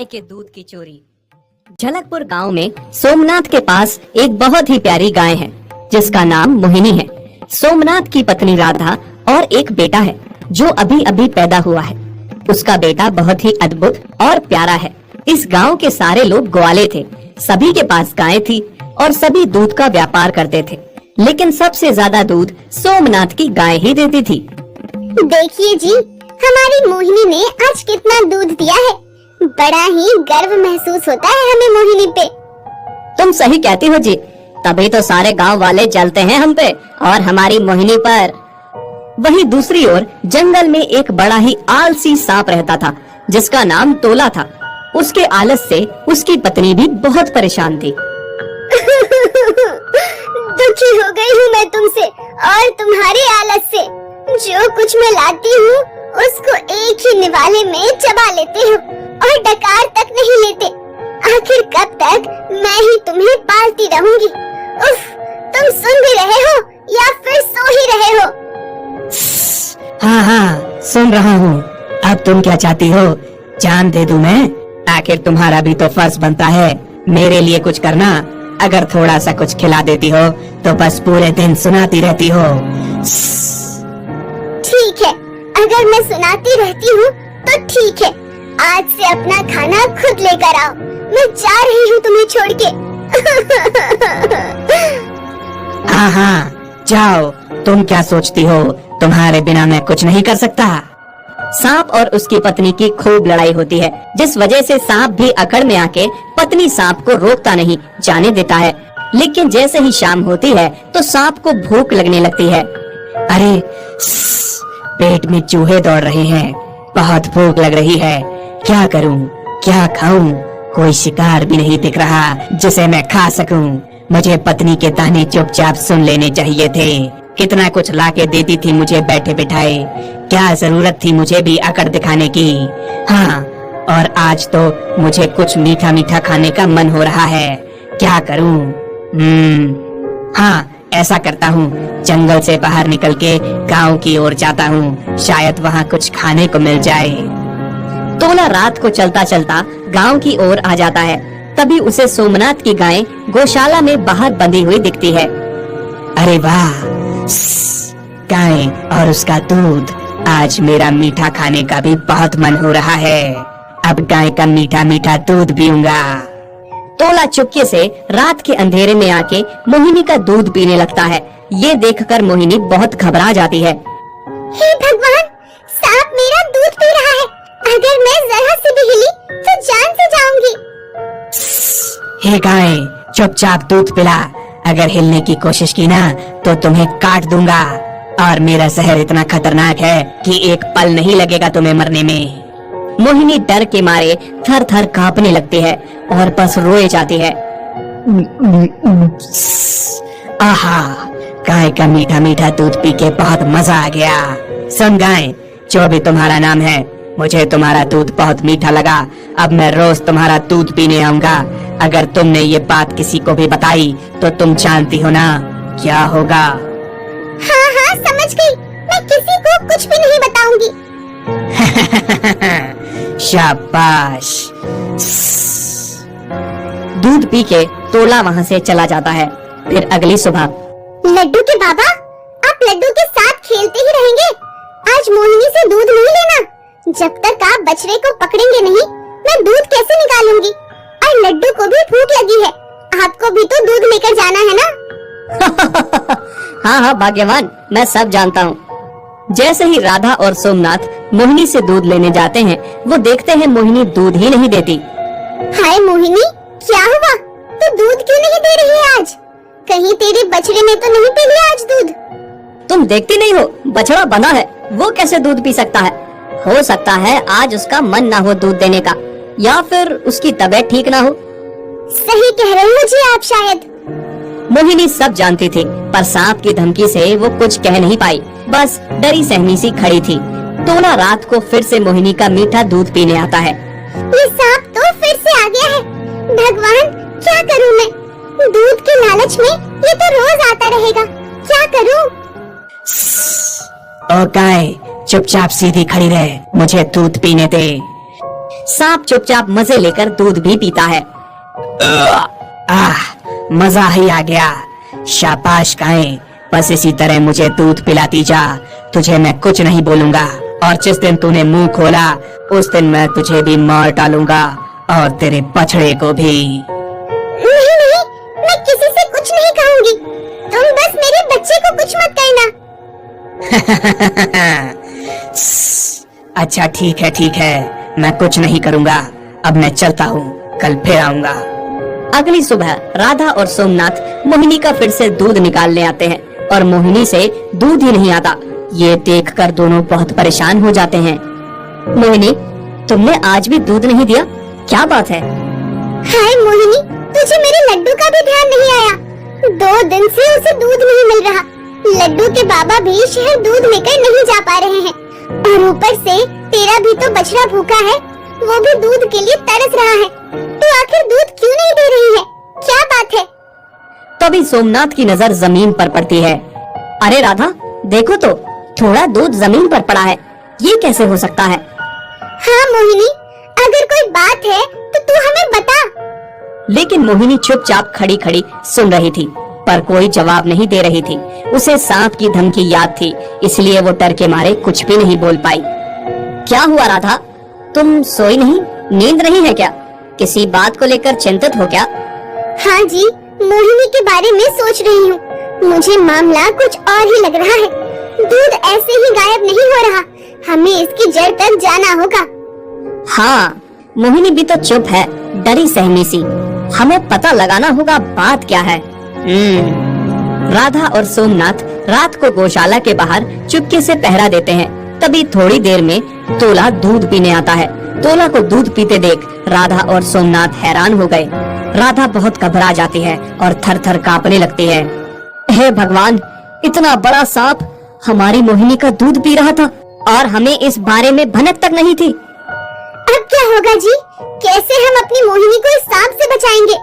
गाय के दूध की चोरी। झलकपुर गांव में सोमनाथ के पास एक बहुत ही प्यारी गाय है जिसका नाम मोहिनी है। सोमनाथ की पत्नी राधा और एक बेटा है जो अभी अभी पैदा हुआ है। उसका बेटा बहुत ही अद्भुत और प्यारा है। इस गांव के सारे लोग ग्वाले थे, सभी के पास गाय थी और सभी दूध का व्यापार करते थे, लेकिन सबसे ज्यादा दूध सोमनाथ की गाय ही देती थी। देखिए जी, हमारी मोहिनी ने आज कितना दूध दिया है। बड़ा ही गर्व महसूस होता है हमें मोहिनी पे। तुम सही कहती हो जी, तभी तो सारे गांव वाले जलते हैं हम पे और हमारी मोहिनी पर। वहीं दूसरी ओर जंगल में एक बड़ा ही आलसी सांप रहता था जिसका नाम तोला था। उसके आलस से उसकी पत्नी भी बहुत परेशान थी। दुखी हो गई हूँ मैं तुमसे और तुम्हारे आलस से। जो कुछ मैं लाती हूँ उसको एक ही निवाले में चबा लेते हो और डकार तक नहीं लेते। आखिर कब तक मैं ही तुम्हें पालती रहूंगी? उफ, तुम सुन भी रहे हो या फिर सो ही रहे हो? हाँ हाँ, सुन रहा हूँ। अब तुम क्या चाहती हो? जान दे दूं मैं? आखिर तुम्हारा भी तो फर्ज बनता है मेरे लिए कुछ करना। अगर थोड़ा सा कुछ खिला देती हो तो बस पूरे दिन सुनाती रहती हो। ठीक है, अगर मैं सुनाती रहती हूँ तो ठीक है। आज से अपना खाना खुद लेकर आओ। मैं जा रही हूँ तुम्हें छोड़ के। हाँ हाँ, जाओ। तुम क्या सोचती हो तुम्हारे बिना मैं कुछ नहीं कर सकता? सांप और उसकी पत्नी की खूब लड़ाई होती है, जिस वजह से सांप भी अकड़ में आके पत्नी सांप को रोकता नहीं, जाने देता है। लेकिन जैसे ही शाम होती है तो सांप को भूख लगने लगती है। अरे, पेट में चूहे दौड़ रहे हैं, बहुत भूख लग रही है। क्या करूं, क्या खाऊं? कोई शिकार भी नहीं दिख रहा जिसे मैं खा सकूं। मुझे पत्नी के ताने चुपचाप सुन लेने चाहिए थे। कितना कुछ लाके देती थी मुझे बैठे बिठाए। क्या जरूरत थी मुझे भी अकड़ दिखाने की? हाँ, और आज तो मुझे कुछ मीठा मीठा खाने का मन हो रहा है। क्या करूं? हाँ, ऐसा करता हूँ, जंगल से बाहर निकल के गांव की ओर जाता हूँ। शायद वहाँ कुछ खाने को मिल जाए। तोला रात को चलता चलता गांव की ओर आ जाता है। तभी उसे सोमनाथ की गाय गौशाला में बाहर बंधी हुई दिखती है। अरे वाह, गाय और उसका दूध। आज मेरा मीठा खाने का भी बहुत मन हो रहा है। अब गाय का मीठा मीठा दूध पीऊंगा। तोला चुपके से रात के अंधेरे में आके मोहिनी का दूध पीने लगता है। ये देखकर मोहिनी बहुत घबरा जाती है। हे भगवान, सांप मेरा दूध पी रहा है। अगर मैं जरा से भी हिली तो जान से जाऊंगी। हे गाय, चुपचाप दूध पिला। अगर हिलने की कोशिश की ना तो तुम्हें काट दूंगा। और मेरा जहर इतना खतरनाक है कि एक पल नहीं लगेगा तुम्हें मरने में। मोहिनी डर के मारे थर थर कांपने लगती है और बस रोए जाती है। आहा, गाय का मीठा मीठा दूध पी के बहुत मजा आ गया। सुन गाय, जो भी तुम्हारा नाम है, मुझे तुम्हारा दूध बहुत मीठा लगा। अब मैं रोज तुम्हारा दूध पीने आऊंगा। अगर तुमने ये बात किसी को भी बताई तो तुम जानती हो ना क्या होगा? हाँ हाँ, समझ गई। मैं किसी को कुछ भी नहीं बताऊंगी। शाबाश। दूध पी के तोला वहाँ से चला जाता है। फिर अगली सुबह, लड्डू के बाबा, आप लड्डू के साथ खेलते ही रहेंगे। आज मोहिनी से दूध नहीं लेना। जब तक आप बछड़े को पकड़ेंगे नहीं, मैं दूध कैसे निकालूंगी? और लड्डू को भी भूख लगी है। आपको भी तो दूध लेकर जाना है ना? हाँ हाँ भाग्यवान, मैं सब जानता हूँ। जैसे ही राधा और सोमनाथ मोहिनी से दूध लेने जाते हैं, वो देखते हैं मोहिनी दूध ही नहीं देती। हाय मोहिनी, क्या हुआ? तू दूध क्यों नहीं दे रही है आज? कहीं तेरे बछड़े ने तो नहीं पी लिया आज दूध? तुम देखती नहीं हो, बछड़ा बंधा है, वो कैसे दूध पी सकता है? हो सकता है आज उसका मन ना हो दूध देने का, या फिर उसकी तबीयत ठीक ना हो। सही कह रहे हो जी आप शायद। मोहिनी सब जानती थी, पर सांप की धमकी से वो कुछ कह नहीं पाई, बस डरी सहमी सी खड़ी थी। तोला रात को फिर से मोहिनी का मीठा दूध पीने आता है। ये सांप तो फिर से आ गया है। भगवान, क्या करूं मैं? दूध के लालच में ये तो रोज आता रहेगा। क्या करूं? ओ गाय, चुपचाप सीधी खड़ी रहे, मुझे दूध पीने दे। सांप चुपचाप मजे लेकर दूध भी पीता है। मजा ही आ गया। शाबाश गाय, बस इसी तरह मुझे दूध पिलाती जा। तुझे मैं कुछ नहीं बोलूंगा और जिस दिन तूने मुंह खोला उस दिन मैं तुझे भी मार डालूंगा और तेरे बछड़े को भी। नहीं नहीं, मैं किसी से कुछ नहीं कहूंगी। तुम बस मेरे बच्चे को कुछ मत कहना। अच्छा ठीक है, मैं कुछ नहीं करूंगा। अब मैं चलता हूँ, कल फिर आऊंगा। अगली सुबह राधा और सोमनाथ मोहिनी का फिर से दूध निकालने आते हैं और मोहिनी से दूध ही नहीं आता। ये देखकर दोनों बहुत परेशान हो जाते हैं। मोहिनी, तुमने आज भी दूध नहीं दिया, क्या बात है? हाय मोहिनी, तुझे मेरे लड्डू का भी ध्यान नहीं आया। 2 दिन से उसे दूध नहीं मिल रहा। लड्डू के बाबा भी शहर दूध लेकर नहीं जा पा रहे हैं और ऊपर से तेरा भी तो बछड़ा भूखा है, वो भी दूध के लिए तरस रहा है। तो आखिर दूध क्यों नहीं दे रही है, क्या बात है? तभी सोमनाथ की नजर जमीन पर पड़ती है। अरे राधा, देखो तो, थोड़ा दूध जमीन पर पड़ा है, ये कैसे हो सकता है? हाँ मोहिनी, अगर कोई बात है तो तू हमें बता। लेकिन मोहिनी चुपचाप खड़ी खड़ी सुन रही थी, पर कोई जवाब नहीं दे रही थी। उसे सांप की धमकी याद थी, इसलिए वो डर के मारे कुछ भी नहीं बोल पाई। क्या हुआ राधा, तुम सोई नहीं, नींद नहीं है क्या? किसी बात को लेकर चिंतित हो क्या? हाँ जी, मोहिनी के बारे में सोच रही हूँ। मुझे मामला कुछ और ही लग रहा है। दूध ऐसे ही गायब नहीं हो रहा, हमें इसकी जड़ तक जाना होगा। हाँ, मोहिनी भी तो चुप है, डरी सहमी सी। हमें पता लगाना होगा बात क्या है। राधा और सोमनाथ रात को गौशाला के बाहर चुपके से पहरा देते हैं। तभी थोड़ी देर में तोला दूध पीने आता है। तोला को दूध पीते देख राधा और सोमनाथ हैरान हो गए। राधा बहुत घबरा जाती है और थर थर कांपने लगती है। हे भगवान, इतना बड़ा सांप हमारी मोहिनी का दूध पी रहा था और हमें इस बारे में भनक तक नहीं थी। अब क्या होगा जी? कैसे हम अपनी मोहिनी को इस सांप से बचाएंगे?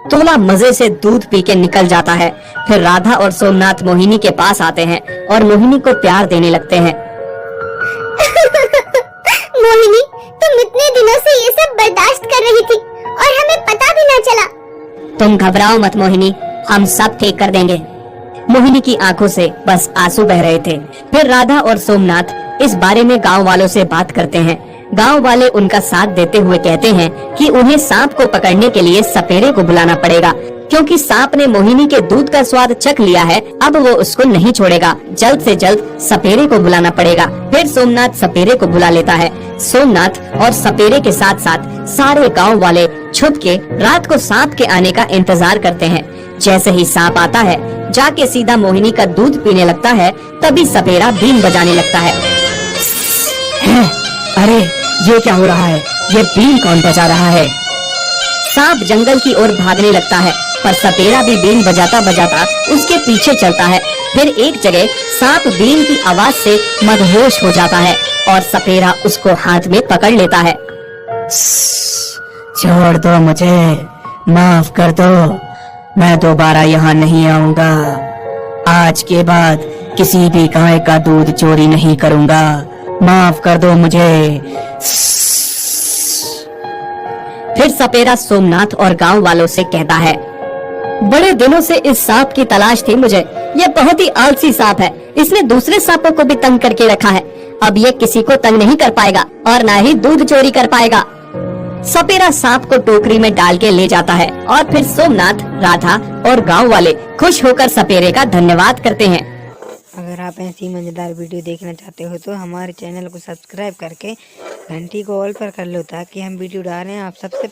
तोला मजे से दूध पी के निकल जाता है। फिर राधा और सोमनाथ मोहिनी के पास आते हैं और मोहिनी को प्यार देने लगते हैं। मोहिनी, तुम इतने दिनों से ये सब बर्दाश्त कर रही थी और हमें पता भी न चला। तुम घबराओ मत मोहिनी, हम सब ठीक कर देंगे। मोहिनी की आंखों से बस आंसू बह रहे थे। फिर राधा और सोमनाथ इस बारे में गांव वालों से बात करते हैं। गांव वाले उनका साथ देते हुए कहते हैं कि उन्हें सांप को पकड़ने के लिए सपेरे को बुलाना पड़ेगा, क्योंकि सांप ने मोहिनी के दूध का स्वाद चख लिया है। अब वो उसको नहीं छोड़ेगा। जल्द से जल्द सपेरे को बुलाना पड़ेगा। फिर सोमनाथ सपेरे को बुला लेता है। सोमनाथ और सपेरे के साथ साथ सारे गांव वाले छुप के रात को सांप के आने का इंतजार करते हैं। जैसे ही सांप आता है, जाके सीधा मोहिनी का दूध पीने लगता है। तभी सपेरा बीन बजाने लगता है। अरे ये क्या हो रहा है? ये बीन कौन बजा रहा है? सांप जंगल की ओर भागने लगता है, पर सपेरा भी बीन बजाता बजाता उसके पीछे चलता है। फिर एक जगह सांप बीन की आवाज से मदहोश हो जाता है और सपेरा उसको हाथ में पकड़ लेता है। छोड़ दो मुझे, माफ कर दो, मैं दोबारा यहाँ नहीं आऊंगा। आज के बाद किसी भी गाय का दूध चोरी नहीं करूंगा। माफ कर दो मुझे। फिर सपेरा सोमनाथ और गांव वालों से कहता है, बड़े दिनों से इस सांप की तलाश थी मुझे। ये बहुत ही आलसी सांप है। इसने दूसरे सांपों को भी तंग करके रखा है। अब ये किसी को तंग नहीं कर पाएगा और ना ही दूध चोरी कर पाएगा। सपेरा सांप को टोकरी में डाल के ले जाता है और फिर सोमनाथ, राधा और गांव वाले खुश होकर सपेरे का धन्यवाद करते हैं। अगर आप ऐसी मजेदार वीडियो देखना चाहते हो तो हमारे चैनल को सब्सक्राइब करके घंटी को ऑल पर कर लो, ताकि हम वीडियो डालें आप सबसे